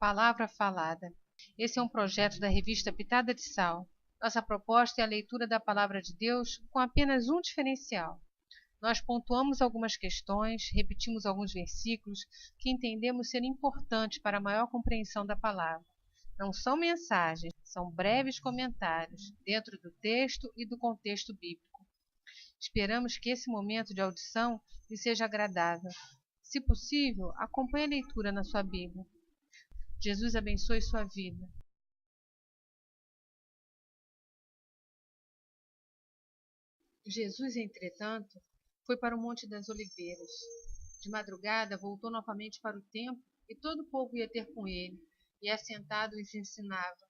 Palavra Falada. Esse é um projeto da revista Pitada de Sal. Nossa proposta é a leitura da Palavra de Deus com apenas um diferencial. Nós pontuamos algumas questões, repetimos alguns versículos que entendemos ser importantes para a maior compreensão da palavra. Não são mensagens, são breves comentários dentro do texto e do contexto bíblico. Esperamos que esse momento de audição lhe seja agradável. Se possível, acompanhe a leitura na sua Bíblia. Jesus abençoe sua vida. Jesus, entretanto, foi para o Monte das Oliveiras. De madrugada, voltou novamente para o templo e todo o povo ia ter com ele, e assentado os ensinava.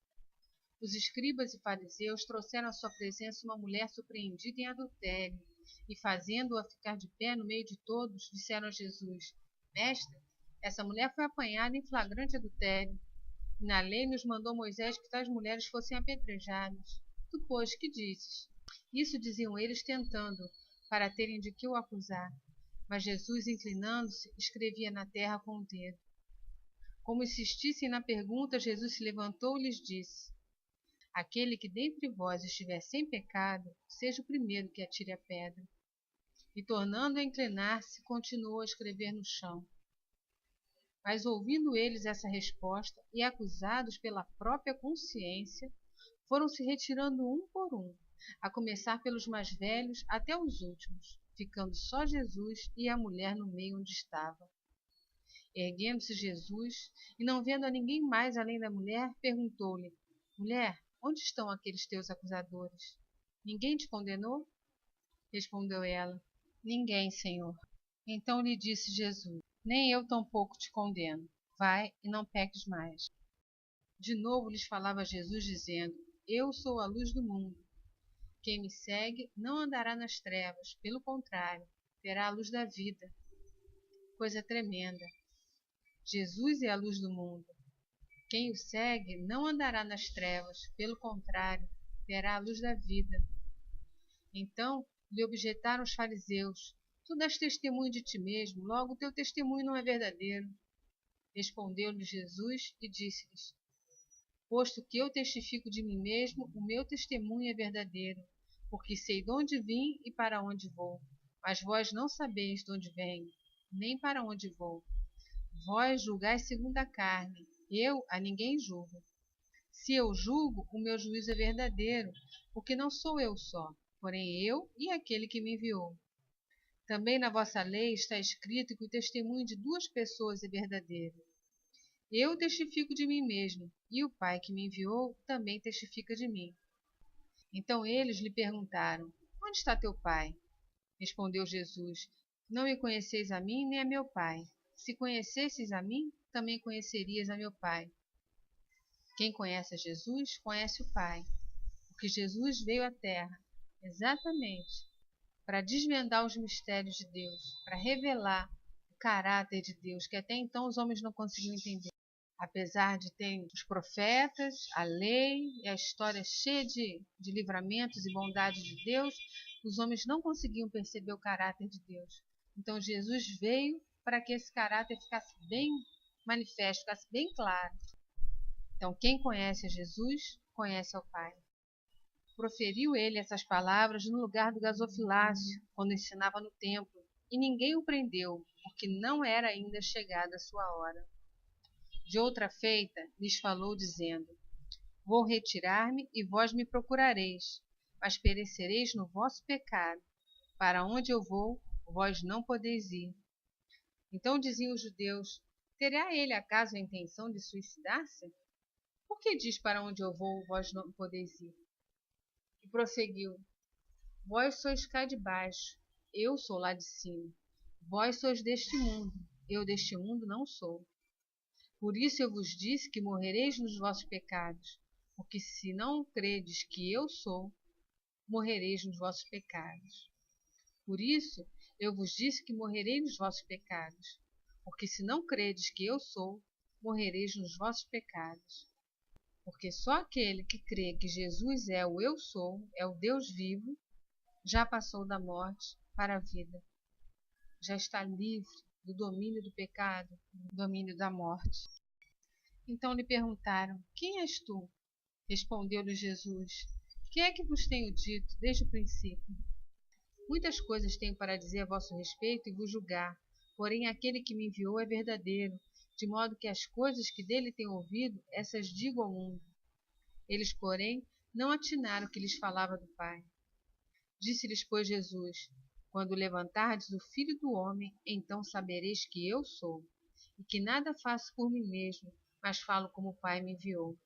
Os escribas e fariseus trouxeram à sua presença uma mulher surpreendida em adultério, e fazendo-a ficar de pé no meio de todos, disseram a Jesus: Mestre, essa mulher foi apanhada em flagrante adultério. E na lei nos mandou Moisés que tais mulheres fossem apedrejadas. Tu, pois, que dizes? Isso diziam eles tentando, para terem de que o acusar. Mas Jesus, inclinando-se, escrevia na terra com o dedo. Como insistissem na pergunta, Jesus se levantou e lhes disse: Aquele que dentre vós estiver sem pecado, seja o primeiro que atire a pedra. E tornando a inclinar-se, continuou a escrever no chão. Mas ouvindo eles essa resposta e acusados pela própria consciência, foram se retirando um por um, a começar pelos mais velhos até os últimos, ficando só Jesus e a mulher no meio onde estava. Erguendo-se Jesus, e não vendo a ninguém mais além da mulher, perguntou-lhe: Mulher, onde estão aqueles teus acusadores? Ninguém te condenou? Respondeu ela: Ninguém, Senhor. Então lhe disse Jesus: Nem eu tampouco te condeno. Vai e não peques mais. De novo lhes falava Jesus, dizendo: Eu sou a luz do mundo. Quem me segue não andará nas trevas, pelo contrário, terá a luz da vida. Coisa tremenda. Jesus é a luz do mundo. Quem o segue não andará nas trevas, pelo contrário, terá a luz da vida. Então lhe objetaram os fariseus: Tu dás testemunho de ti mesmo, logo o teu testemunho não é verdadeiro. Respondeu-lhe Jesus e disse-lhes: Posto que eu testifico de mim mesmo, o meu testemunho é verdadeiro, porque sei de onde vim e para onde vou. Mas vós não sabeis de onde venho, nem para onde vou. Vós julgais segundo a carne, eu a ninguém julgo. Se eu julgo, o meu juízo é verdadeiro, porque não sou eu só, porém eu e aquele que me enviou. Também na vossa lei está escrito que o testemunho de duas pessoas é verdadeiro. Eu testifico de mim mesmo, e o Pai que me enviou também testifica de mim. Então eles lhe perguntaram: Onde está teu Pai? Respondeu Jesus: Não me conheceis a mim nem a meu Pai. Se conhecesseis a mim, também conhecerias a meu Pai. Quem conhece a Jesus, conhece o Pai, porque Jesus veio à Terra, exatamente, para desvendar os mistérios de Deus, para revelar o caráter de Deus, que até então os homens não conseguiam entender. Apesar de ter os profetas, a lei e a história cheia de livramentos e bondade de Deus, os homens não conseguiam perceber o caráter de Deus. Então Jesus veio para que esse caráter ficasse bem manifesto, ficasse bem claro. Então quem conhece a Jesus, conhece ao Pai. Proferiu ele essas palavras no lugar do gasofilácio, quando ensinava no templo, e ninguém o prendeu, porque não era ainda chegada a sua hora. De outra feita, lhes falou, dizendo: Vou retirar-me e vós me procurareis, mas perecereis no vosso pecado. Para onde eu vou, vós não podeis ir. Então diziam os judeus: Terá ele acaso a intenção de suicidar-se? Por que diz: Para onde eu vou, vós não podeis ir? E prosseguiu: Vós sois cá de baixo, eu sou lá de cima. Vós sois deste mundo, eu deste mundo não sou. Por isso eu vos disse que morrereis nos vossos pecados, porque se não credes que eu sou, morrereis nos vossos pecados. Por isso eu vos disse que morrereis nos vossos pecados, porque se não credes que eu sou, morrereis nos vossos pecados. Porque só aquele que crê que Jesus é o eu sou, é o Deus vivo, já passou da morte para a vida. Já está livre do domínio do pecado, do domínio da morte. Então lhe perguntaram: Quem és tu? Respondeu-lhe Jesus: Que é que vos tenho dito desde o princípio? Muitas coisas tenho para dizer a vosso respeito e vos julgar, porém aquele que me enviou é verdadeiro, de modo que as coisas que dele tenho ouvido, essas digo ao mundo. Eles, porém, não atinaram que lhes falava do Pai. Disse-lhes, pois, Jesus: Quando levantardes o Filho do Homem, então sabereis que eu sou, e que nada faço por mim mesmo, mas falo como o Pai me enviou.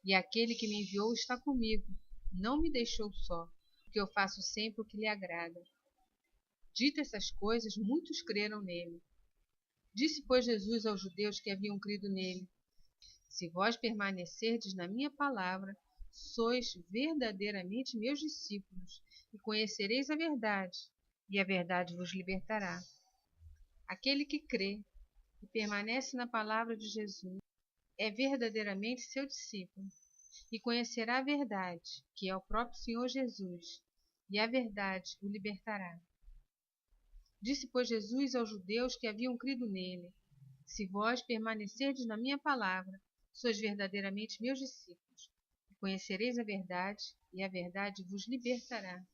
E aquele que me enviou está comigo, não me deixou só, porque eu faço sempre o que lhe agrada. Dito essas coisas, muitos creram nele. Disse, pois, Jesus aos judeus que haviam crido nele: Se vós permanecerdes na minha palavra, sois verdadeiramente meus discípulos, e conhecereis a verdade, e a verdade vos libertará. Aquele que crê e permanece na palavra de Jesus é verdadeiramente seu discípulo, e conhecerá a verdade, que é o próprio Senhor Jesus, e a verdade o libertará. Disse, pois, Jesus aos judeus que haviam crido nele: Se vós permanecerdes na minha palavra, sois verdadeiramente meus discípulos, e conhecereis a verdade, e a verdade vos libertará.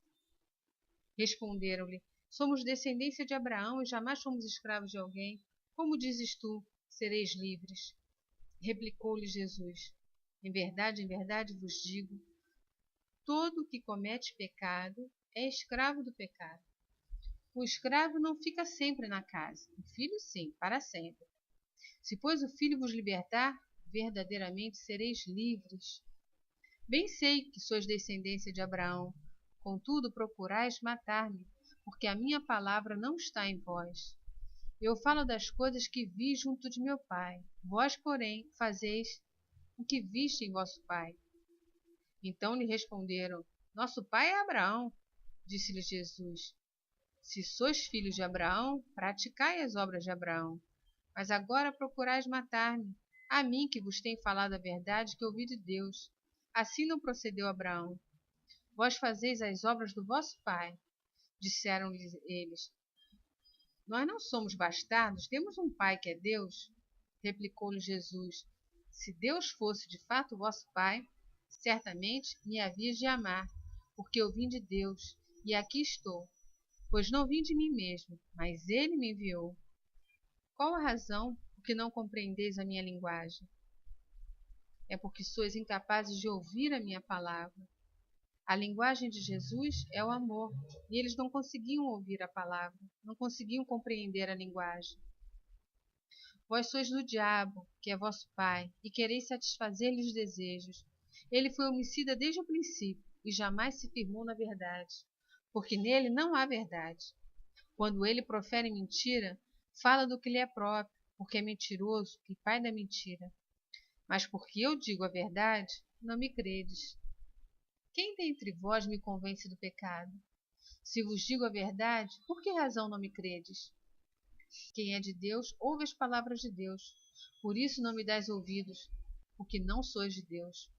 Responderam-lhe: Somos descendência de Abraão e jamais fomos escravos de alguém. Como dizes tu, sereis livres? Replicou-lhe Jesus: em verdade vos digo, todo o que comete pecado é escravo do pecado. O escravo não fica sempre na casa, o filho sim, para sempre. Se, pois, o Filho vos libertar, verdadeiramente sereis livres. Bem sei que sois descendência de Abraão, contudo procurais matar-me, porque a minha palavra não está em vós. Eu falo das coisas que vi junto de meu pai. Vós, porém, fazeis o que viste em vosso pai. Então lhe responderam: Nosso pai é Abraão. Disse-lhe Jesus: Se sois filhos de Abraão, praticai as obras de Abraão. Mas agora procurais matar-me, a mim que vos tenho falado a verdade que ouvi de Deus. Assim não procedeu Abraão. Vós fazeis as obras do vosso pai. Disseram-lhe eles: Nós não somos bastardos, temos um pai que é Deus. Replicou-lhe Jesus: Se Deus fosse de fato vosso pai, certamente me havias de amar, porque eu vim de Deus, e aqui estou. Pois não vim de mim mesmo, mas ele me enviou. Qual a razão por que não compreendeis a minha linguagem? É porque sois incapazes de ouvir a minha palavra. A linguagem de Jesus é o amor, e eles não conseguiam ouvir a palavra, não conseguiam compreender a linguagem. Vós sois do diabo, que é vosso pai, e quereis satisfazer-lhe os desejos. Ele foi homicida desde o princípio, e jamais se firmou na verdade, porque nele não há verdade. Quando ele profere mentira, fala do que lhe é próprio, porque é mentiroso e pai da mentira. Mas porque eu digo a verdade, não me credes. Quem dentre vós me convence do pecado? Se vos digo a verdade, por que razão não me credes? Quem é de Deus, ouve as palavras de Deus. Por isso não me dais ouvidos, porque não sois de Deus.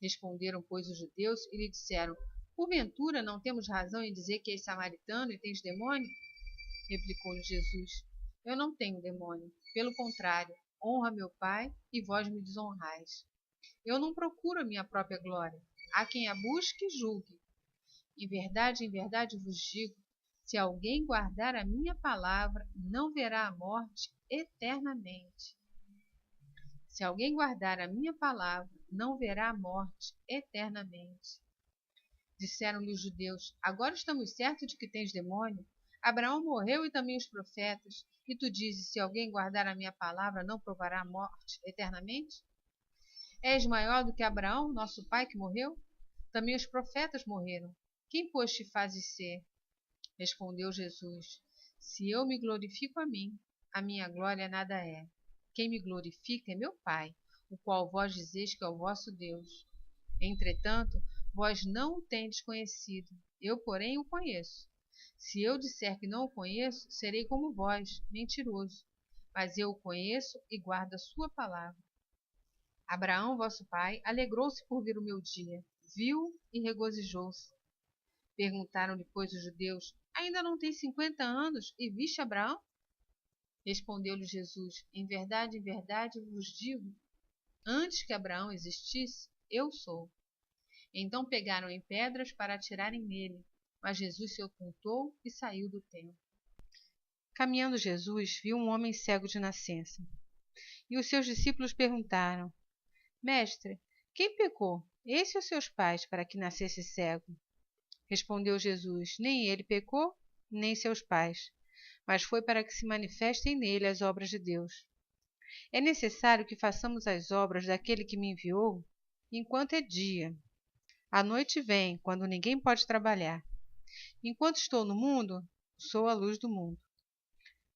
Responderam, pois, os judeus e lhe disseram: Porventura não temos razão em dizer que és samaritano e tens demônio? Replicou-lhe Jesus: Eu não tenho demônio. Pelo contrário, honra meu Pai e vós me desonrais. Eu não procuro a minha própria glória. Há quem a busque e julgue. Em verdade vos digo, se alguém guardar a minha palavra, não verá a morte eternamente. Se alguém guardar a minha palavra, não verá a morte eternamente. Disseram-lhe os judeus: Agora estamos certos de que tens demônio. Abraão morreu e também os profetas. E tu dizes: Se alguém guardar a minha palavra, não provará a morte eternamente? És maior do que Abraão, nosso pai, que morreu? Também os profetas morreram. Quem, pois, te fazes ser? Respondeu Jesus: Se eu me glorifico a minha glória nada é. Quem me glorifica é meu Pai, o qual vós dizeis que é o vosso Deus. Entretanto, vós não o tendes conhecido, eu, porém, o conheço. Se eu disser que não o conheço, serei como vós, mentiroso. Mas eu o conheço e guardo a sua palavra. Abraão, vosso pai, alegrou-se por vir o meu dia, viu e regozijou-se. Perguntaram-lhe, pois, os judeus: Ainda não tens 50 anos e viste Abraão? Respondeu-lhe Jesus: em verdade vos digo, Antes que Abraão existisse, eu sou. Então pegaram em pedras para atirarem nele, mas Jesus se ocultou e saiu do templo. Caminhando Jesus viu um homem cego de nascença. E os seus discípulos perguntaram: Mestre, quem pecou, esse ou seus pais, para que nascesse cego? Respondeu Jesus: Nem ele pecou, nem seus pais, mas foi para que se manifestem nele as obras de Deus. É necessário que façamos as obras daquele que me enviou enquanto é dia. A noite vem, quando ninguém pode trabalhar. Enquanto estou no mundo, sou a luz do mundo.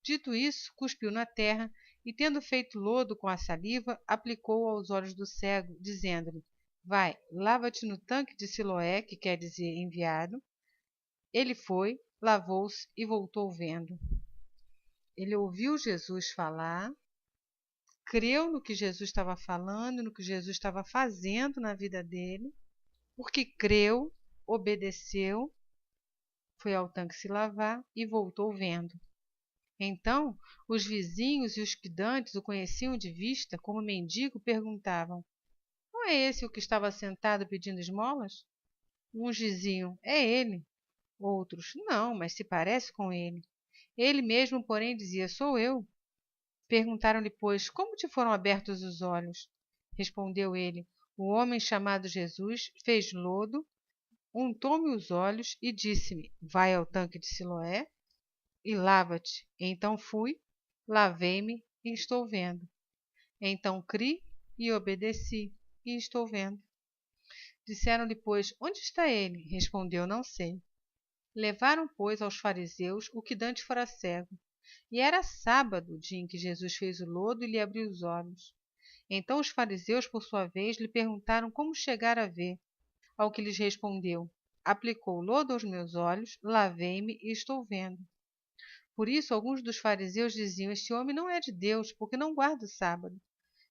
Dito isso, cuspiu na terra e, tendo feito lodo com a saliva, aplicou-o aos olhos do cego, dizendo-lhe: Vai, lava-te no tanque de Siloé, que quer dizer enviado. Ele foi, lavou-se e voltou vendo. Ele ouviu Jesus falar, creu no que Jesus estava falando, no que Jesus estava fazendo na vida dele, porque creu, obedeceu, foi ao tanque se lavar e voltou vendo. Então, os vizinhos e os que dantes o conheciam de vista como mendigo perguntavam: Não é esse o que estava sentado pedindo esmolas? Uns diziam: É ele. Outros: Não, mas se parece com ele. Ele mesmo, porém, dizia: Sou eu. Perguntaram-lhe, pois, como te foram abertos os olhos? Respondeu ele: O homem chamado Jesus fez lodo, untou-me os olhos e disse-me: Vai ao tanque de Siloé e lava-te. Então fui, lavei-me e estou vendo. Então criei e obedeci e estou vendo. Disseram-lhe, pois, onde está ele? Respondeu: Não sei. Levaram, pois, aos fariseus o que dantes fora cego. E era sábado, o dia em que Jesus fez o lodo e lhe abriu os olhos. Então os fariseus, por sua vez, lhe perguntaram como chegara a ver. Ao que lhes respondeu: Aplicou lodo aos meus olhos, lavei-me e estou vendo. Por isso, alguns dos fariseus diziam: Este homem não é de Deus, porque não guarda o sábado.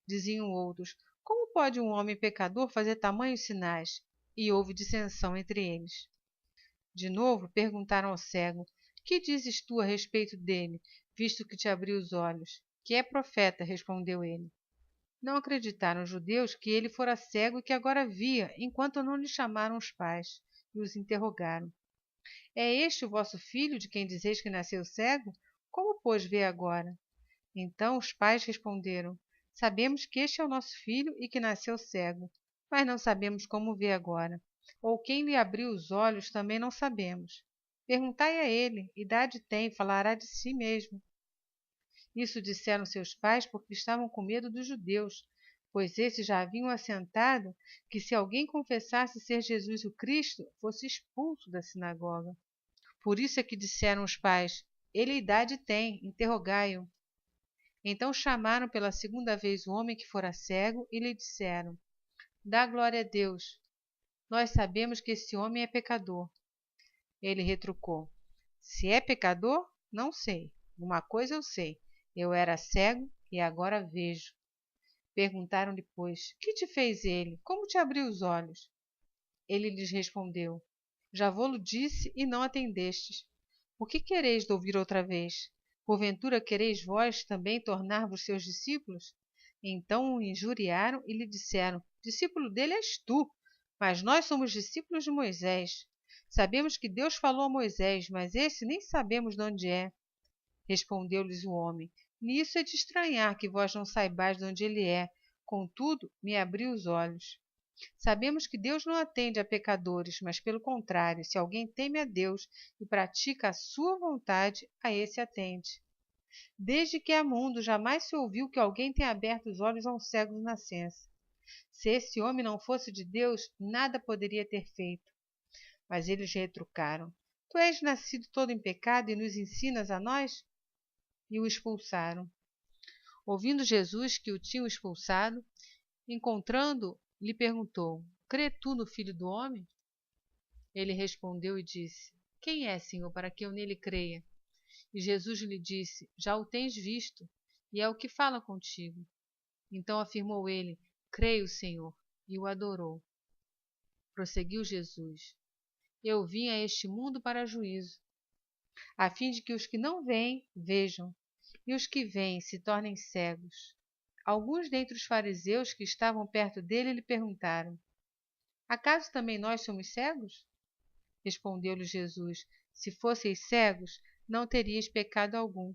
Diziam outros: Como pode um homem pecador fazer tamanhos sinais? E houve dissensão entre eles. De novo perguntaram ao cego: Que dizes tu a respeito dele, visto que te abriu os olhos? Que é profeta, respondeu ele. Não acreditaram os judeus que ele fora cego e que agora via, enquanto não lhe chamaram os pais e os interrogaram: É este o vosso filho, de quem dizeis que nasceu cego? Como, pois, vê agora? Então os pais responderam: Sabemos que este é o nosso filho e que nasceu cego, mas não sabemos como vê agora. Ou quem lhe abriu os olhos também não sabemos. Perguntai a ele, idade tem, falará de si mesmo. Isso disseram seus pais porque estavam com medo dos judeus, pois esses já haviam assentado que se alguém confessasse ser Jesus o Cristo, fosse expulso da sinagoga. Por isso é que disseram os pais: Ele idade tem, interrogai-o. Então chamaram pela segunda vez o homem que fora cego e lhe disseram: Dá glória a Deus. Nós sabemos que esse homem é pecador. Ele retrucou: Se é pecador, não sei. Uma coisa eu sei: eu era cego e agora vejo. Perguntaram-lhe, pois: Que te fez ele? Como te abriu os olhos? Ele lhes respondeu: Já vô-lo disse e não atendestes. Por que quereis de ouvir outra vez? Porventura quereis vós também tornar-vos seus discípulos? Então o injuriaram e lhe disseram: Discípulo dele és tu, mas nós somos discípulos de Moisés. Sabemos que Deus falou a Moisés, mas esse nem sabemos de onde é. Respondeu-lhes o homem: Nisso é de estranhar que vós não saibais de onde ele é. Contudo, me abriu os olhos. Sabemos que Deus não atende a pecadores, mas, pelo contrário, se alguém teme a Deus e pratica a sua vontade, a esse atende. Desde que há mundo, jamais se ouviu que alguém tenha aberto os olhos a um cego de nascença. Se esse homem não fosse de Deus, nada poderia ter feito. Mas eles retrucaram: Tu és nascido todo em pecado e nos ensinas a nós? E o expulsaram. Ouvindo Jesus que o tinham expulsado, encontrando, lhe perguntou: Crê tu no Filho do Homem? Ele respondeu e disse: Quem é, Senhor, para que eu nele creia? E Jesus lhe disse: Já o tens visto, e é o que fala contigo. Então afirmou ele: Creio, Senhor, e o adorou. Prosseguiu Jesus: Eu vim a este mundo para juízo, a fim de que os que não veem, vejam, e os que veem se tornem cegos. alguns dentre os fariseus que estavam perto dele lhe perguntaram: Acaso também nós somos cegos? Respondeu-lhe Jesus: Se fosseis cegos, não teríeis pecado algum.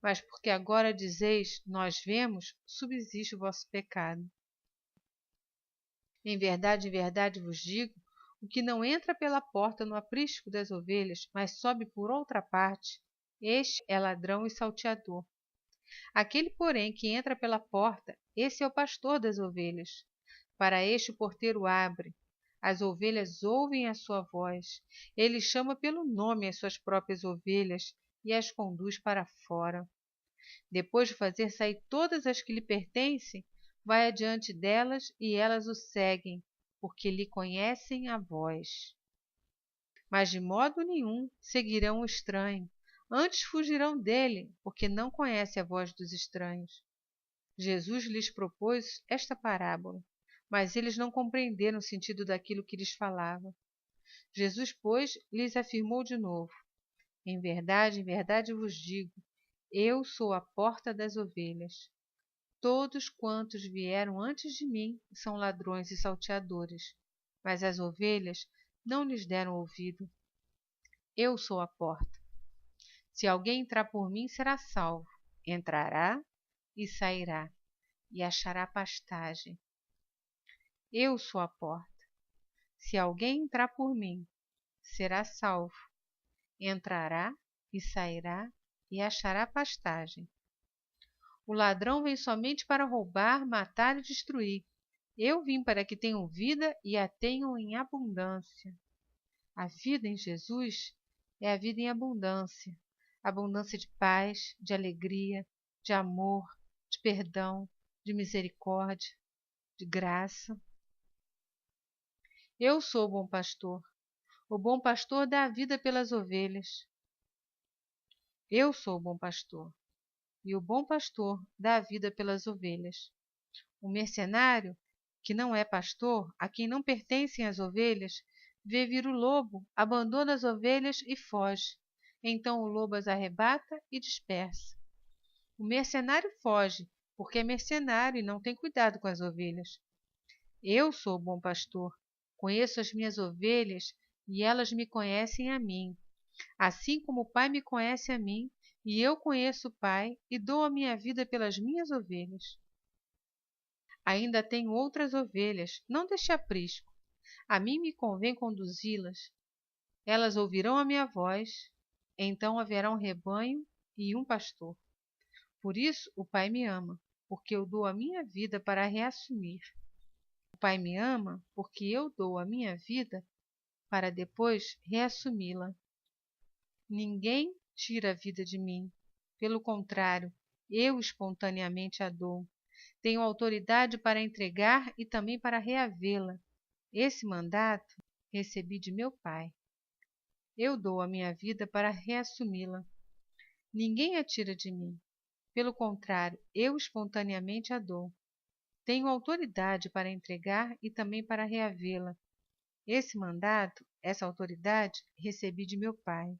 Mas porque agora dizeis, nós vemos, subsiste o vosso pecado. Em verdade vos digo, o que não entra pela porta no aprisco das ovelhas, mas sobe por outra parte, este é ladrão e salteador. Aquele, porém, que entra pela porta, esse é o pastor das ovelhas. Para este o porteiro abre. As ovelhas ouvem a sua voz. Ele chama pelo nome as suas próprias ovelhas e as conduz para fora. Depois de fazer sair todas as que lhe pertencem, vai adiante delas e elas o seguem, porque lhe conhecem a voz. Mas de modo nenhum seguirão o estranho, antes fugirão dele, porque não conhece a voz dos estranhos. Jesus lhes propôs esta parábola, mas eles não compreenderam o sentido daquilo que lhes falava. Jesus, pois, lhes afirmou de novo: em verdade vos digo, eu sou a porta das ovelhas. Todos quantos vieram antes de mim são ladrões e salteadores, mas as ovelhas não lhes deram ouvido. Eu sou a porta. Se alguém entrar por mim, será salvo. Entrará e sairá, e achará pastagem. Eu sou a porta. Se alguém entrar por mim, será salvo. Entrará e sairá, e achará pastagem. O ladrão vem somente para roubar, matar e destruir. Eu vim para que tenham vida e a tenham em abundância. A vida em Jesus é a vida em abundância. Abundância de paz, de alegria, de amor, de perdão, de misericórdia, de graça. Eu sou o bom pastor. O bom pastor dá a vida pelas ovelhas. Eu sou o bom pastor. E o bom pastor dá a vida pelas ovelhas. O mercenário, que não é pastor, a quem não pertencem as ovelhas, vê vir o lobo, abandona as ovelhas e foge. Então o lobo as arrebata e dispersa. O mercenário foge, porque é mercenário e não tem cuidado com as ovelhas. Eu sou o bom pastor, conheço as minhas ovelhas e elas me conhecem a mim. Assim como o Pai me conhece a mim, e eu conheço o Pai e dou a minha vida pelas minhas ovelhas. Ainda tenho outras ovelhas, não deste aprisco. A mim me convém conduzi-las. Elas ouvirão a minha voz, então haverá um rebanho e um pastor. Por isso o Pai me ama, porque eu dou a minha vida para a reassumir. O Pai me ama, porque eu dou a minha vida para depois reassumi-la. Ninguém tira a vida de mim. Pelo contrário, eu espontaneamente a dou. Tenho autoridade para entregar e também para reavê-la. Esse mandato recebi de meu Pai. Eu dou a minha vida para reassumi-la. Ninguém a tira de mim. Pelo contrário, eu espontaneamente a dou. Tenho autoridade para entregar e também para reavê-la. Esse mandato, essa autoridade, recebi de meu Pai.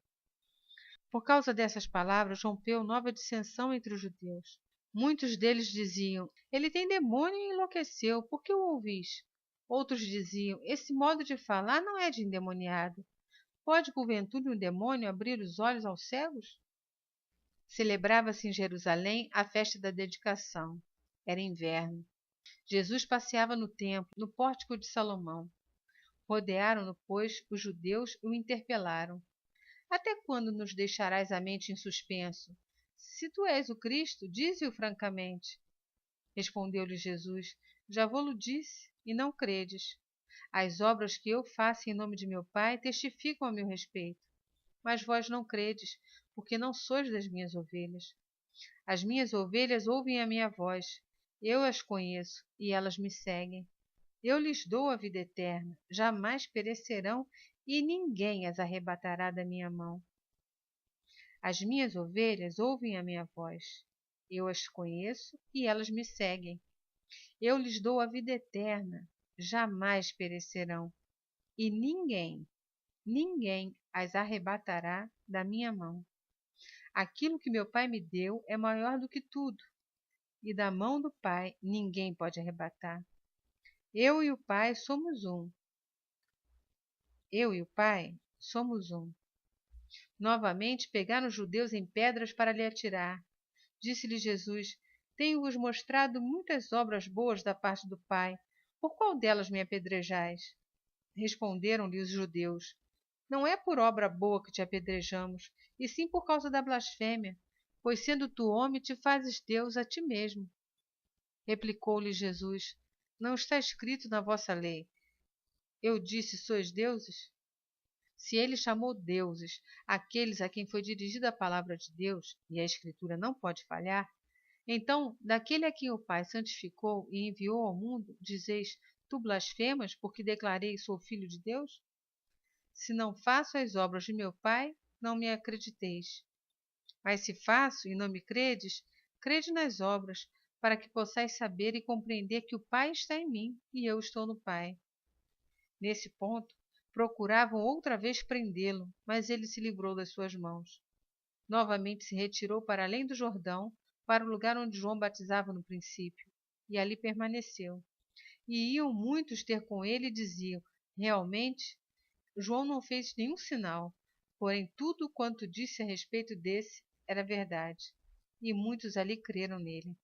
Por causa dessas palavras, rompeu nova dissensão entre os judeus. Muitos deles diziam: Ele tem demônio e enlouqueceu, por que o ouvis? Outros diziam: Esse modo de falar não é de endemoniado. Pode, porventura, um demônio abrir os olhos aos cegos? Celebrava-se em Jerusalém a festa da dedicação. Era inverno. Jesus passeava no templo, no pórtico de Salomão. Rodearam-no, pois, os judeus e o interpelaram. Até quando nos deixarás a mente em suspenso? Se tu és o Cristo, dize-o francamente. Respondeu-lhe Jesus: Já vô-lo disse, e não credes. As obras que eu faço em nome de meu Pai testificam a meu respeito. Mas vós não credes, porque não sois das minhas ovelhas. As minhas ovelhas ouvem a minha voz. Eu as conheço, e elas me seguem. Eu lhes dou a vida eterna, jamais perecerão, e ninguém as arrebatará da minha mão. As minhas ovelhas ouvem a minha voz. Eu as conheço, e elas me seguem. Eu lhes dou a vida eterna, jamais perecerão, e ninguém as arrebatará da minha mão. Aquilo que meu Pai me deu é maior do que tudo. e da mão do Pai ninguém pode arrebatar. Eu e o Pai somos um. Eu e o Pai somos um. Novamente pegaram os judeus em pedras para lhe atirar. Disse-lhe Jesus: Tenho-vos mostrado muitas obras boas da parte do Pai. Por qual delas me apedrejais? Responderam-lhe os judeus: Não é por obra boa que te apedrejamos, e sim por causa da blasfêmia, pois sendo tu homem, te fazes Deus a ti mesmo. Replicou-lhe Jesus: Não está escrito na vossa lei: Eu disse, sois deuses? Se ele chamou deuses aqueles a quem foi dirigida a palavra de Deus, e a Escritura não pode falhar, então, daquele a quem o Pai santificou e enviou ao mundo, dizeis, tu blasfemas porque declarei sou filho de Deus? Se não faço as obras de meu Pai, não me acrediteis. Mas se faço e não me credes, crede nas obras, para que possais saber e compreender que o Pai está em mim e eu estou no Pai. Nesse ponto, procuravam outra vez prendê-lo, mas ele se livrou das suas mãos. Novamente se retirou para além do Jordão, para o lugar onde João batizava no princípio, e ali permaneceu. E iam muitos ter com ele e diziam: Realmente, João não fez nenhum sinal, porém tudo quanto disse a respeito desse era verdade. E muitos ali creram nele.